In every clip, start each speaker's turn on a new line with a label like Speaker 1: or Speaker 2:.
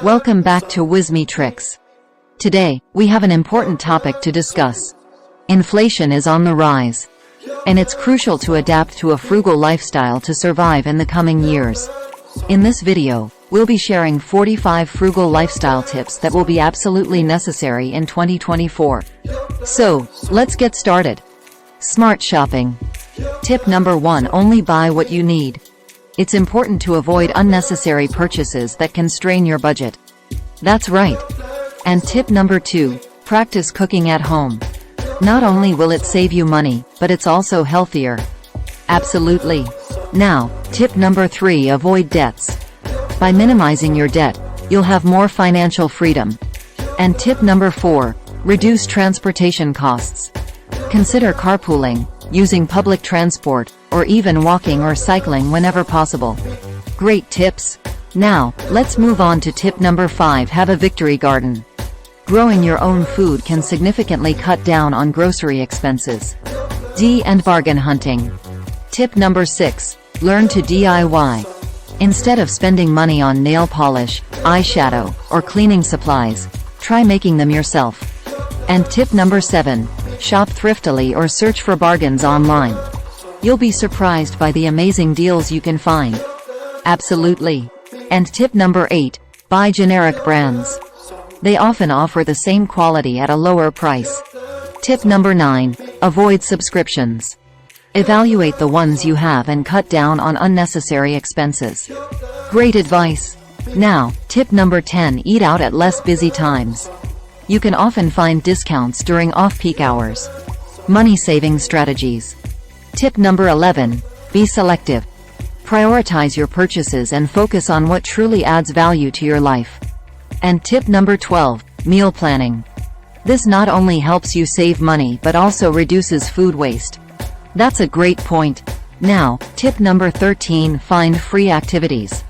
Speaker 1: Welcome back to Whimsy Tricks. Today, we have an important topic to discuss. Inflation is on the rise, and it's crucial to adapt to a frugal lifestyle to survive in the coming years. In this video, we'll be sharing 45 frugal lifestyle tips that will be absolutely necessary in 2024. So, let's get started. Smart shopping. Tip number 1: only buy what you need. It's important to avoid unnecessary purchases that can strain your budget. That's right. And tip number 2: practice cooking at home. Not only will it save you money, but it's also healthier. Absolutely. Now, tip number 3: avoid debts. By minimizing your debt, you'll have more financial freedom. And tip number 4: reduce transportation costs. Consider carpooling, using public transport, or even walking or cycling whenever possible. Great tips! Now, let's move on to tip number 5: have a victory garden. Growing your own food can significantly cut down on grocery expenses. And bargain hunting. Tip number 6: learn to DIY. Instead of spending money on nail polish, eyeshadow, or cleaning supplies, try making them yourself. And tip number 7: shop thriftily or search for bargains online. You'll be surprised by the amazing deals you can find. Absolutely. And tip number 8: buy generic brands. They often offer the same quality at a lower price. Tip number 9: avoid subscriptions. Evaluate the ones you have and cut down on unnecessary expenses. Great advice. Now, tip number 10: eat out at less busy times. You can often find discounts during off-peak hours. Money-saving strategies. Tip number 11: be selective. Prioritize your purchases and focus on what truly adds value to your life. And tip number 12: meal planning. This not only helps you save money but also reduces food waste. That's a great point. Now, tip number 13: find free activities.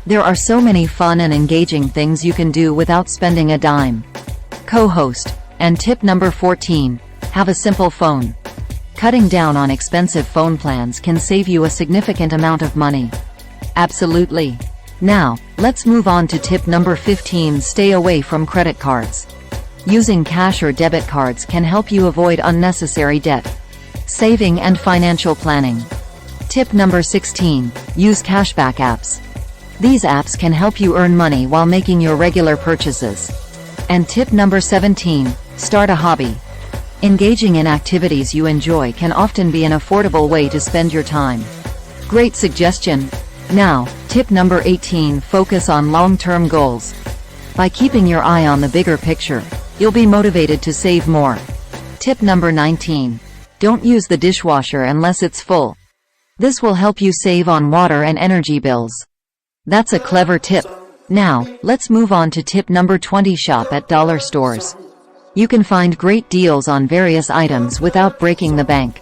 Speaker 1: There are so many fun and engaging things you can do without spending a dime. Co-host. And tip number 14: have a simple phone. Cutting down on expensive phone plans can save you a significant amount of money. Absolutely. Now, let's move on to tip number 15: stay away from credit cards. Using cash or debit cards can help you avoid unnecessary debt. Saving and financial planning. Tip number 16: use cashback apps. These apps can help you earn money while making your regular purchases. And tip number 17: start a hobby. Engaging in activities you enjoy can often be an affordable way to spend your time. Great suggestion. Now, tip number 18: focus on long-term goals. By keeping your eye on the bigger picture, you'll be motivated to save more. Tip number 19: don't use the dishwasher unless it's full. This will help you save on water and energy bills. That's a clever tip. Now, let's move on to tip number 20: shop at dollar stores. You can find great deals on various items without breaking the bank.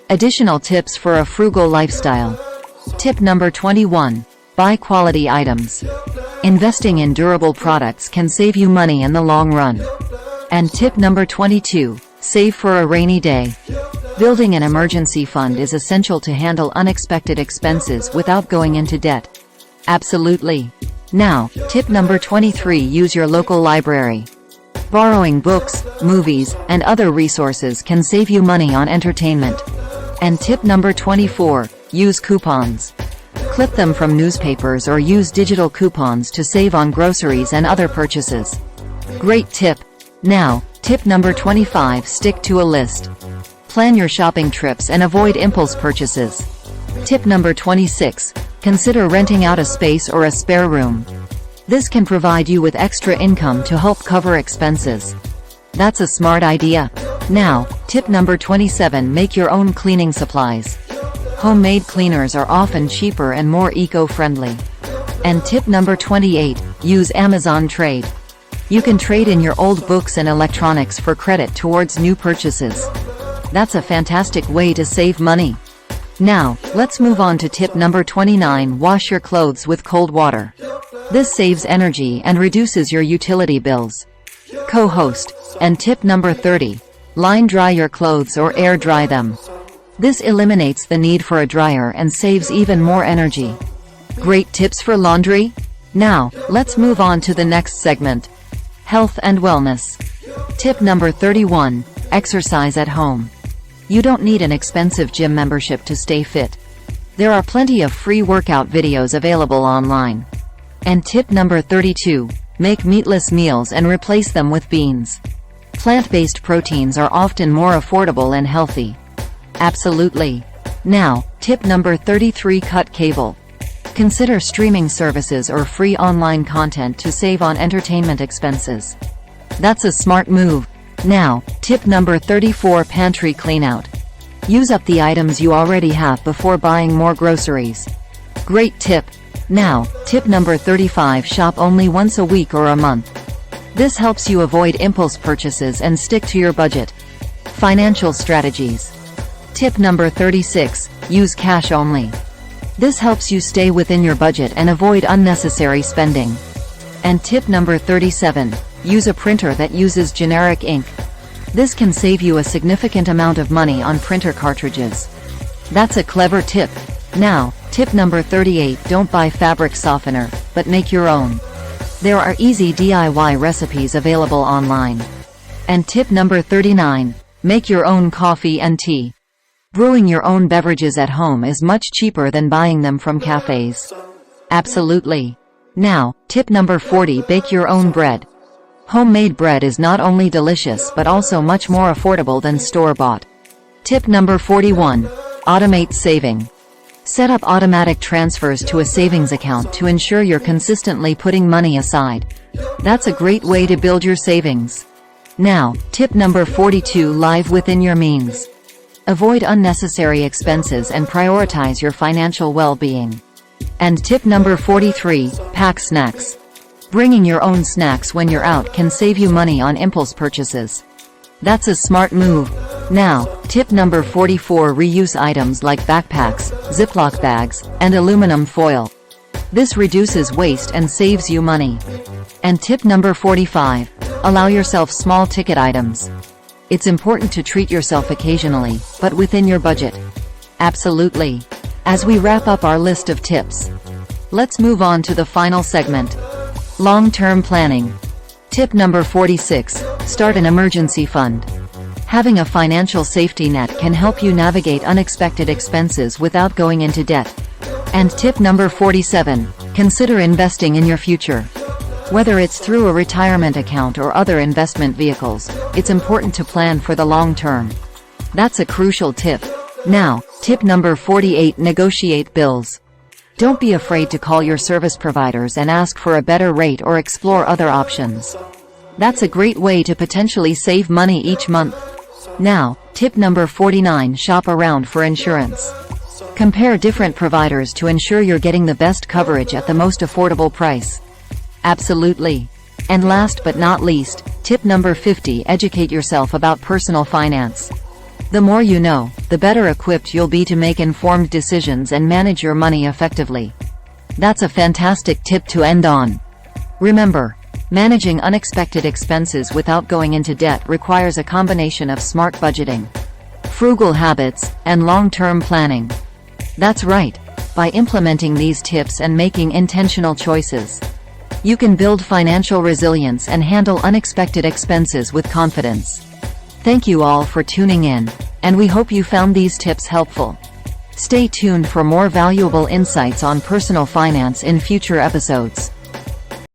Speaker 1: Additional tips for a frugal lifestyle. Tip number 21: buy quality items. Investing in durable products can save you money in the long run. And tip number 22: save for a rainy day. Building an emergency fund is essential to handle unexpected expenses without going into debt. Absolutely. Now, tip number 23: use your local library. Borrowing books, movies, and other resources can save you money on entertainment. And tip number 24: use coupons. Clip them from newspapers or use digital coupons to save on groceries and other purchases. Great tip. Now, tip number 25: stick to a list. Plan your shopping trips and avoid impulse purchases. Tip number 26: consider renting out a space or a spare room. This can provide you with extra income to help cover expenses. That's a smart idea. Now, tip number 27: make your own cleaning supplies. Homemade cleaners are often cheaper and more eco-friendly. And tip number 28: use Amazon Trade. You can trade in your old books and electronics for credit towards new purchases. That's a fantastic way to save money. Now, let's move on to tip number 29: wash your clothes with cold water. This saves energy and reduces your utility bills. Co-host. And tip number 30: line dry your clothes or air dry them. This eliminates the need for a dryer and saves even more energy. Great tips for laundry? Now, let's move on to the next segment. Health and wellness. Tip number 31. Exercise at home. You don't need an expensive gym membership to stay fit. There are plenty of free workout videos available online. And tip number 32. Make meatless meals and replace them with beans. Plant-based proteins are often more affordable and healthy. Absolutely. Now, tip number 33. Cut cable. Consider streaming services or free online content to save on entertainment expenses. That's a smart move. Now, tip number 34. Pantry cleanout. Use up the items you already have before buying more groceries. Great tip. Now, tip number 35. Shop only once a week or a month. This helps you avoid impulse purchases and stick to your budget. Financial strategies. Tip number 36. Use cash only. This helps you stay within your budget and avoid unnecessary spending. And tip number 37. Use a printer that uses generic ink. This can save you a significant amount of money on printer cartridges. That's a clever tip. Now, tip number 38. Don't buy fabric softener, but make your own. There are easy DIY recipes available online. And tip number 39. Make your own coffee and tea. Brewing your own beverages at home is much cheaper than buying them from cafes. Absolutely. Now, tip number 40. Bake your own bread. Homemade bread is not only delicious but also much more affordable than store-bought. Tip number 41. Automate saving. Set up automatic transfers to a savings account to ensure you're consistently putting money aside. That's a great way to build your savings. Now, tip number 42. Live within your means. Avoid unnecessary expenses and prioritize your financial well-being. And tip number 43. Pack snacks. Bringing your own snacks when you're out can save you money on impulse purchases. That's a smart move. Now, tip number 44. Reuse items like backpacks, Ziploc bags, and aluminum foil. This reduces waste and saves you money. And tip number 45. Allow yourself small ticket items. It's important to treat yourself occasionally, but within your budget. Absolutely. As we wrap up our list of tips, let's move on to the final segment. Long-term planning. Tip number 46. Start an emergency fund. Having a financial safety net can help you navigate unexpected expenses without going into debt. And tip number 47. Consider investing in your future. Whether it's through a retirement account or other investment vehicles, it's important to plan for the long term. That's a crucial tip. Now, tip number 48. Negotiate bills. Don't be afraid to call your service providers and ask for a better rate or explore other options. That's a great way to potentially save money each month. Now, tip number 49. Shop around for insurance. Compare different providers to ensure you're getting the best coverage at the most affordable price. Absolutely. And last but not least, tip number 50. Educate yourself about personal finance. The more you know, the better equipped you'll be to make informed decisions and manage your money effectively. That's a fantastic tip to end on. Remember, managing unexpected expenses without going into debt requires a combination of smart budgeting, frugal habits, and long-term planning. That's right. By implementing these tips and making intentional choices, you can build financial resilience and handle unexpected expenses with confidence. Thank you all for tuning in, and we hope you found these tips helpful. Stay tuned for more valuable insights on personal finance in future episodes.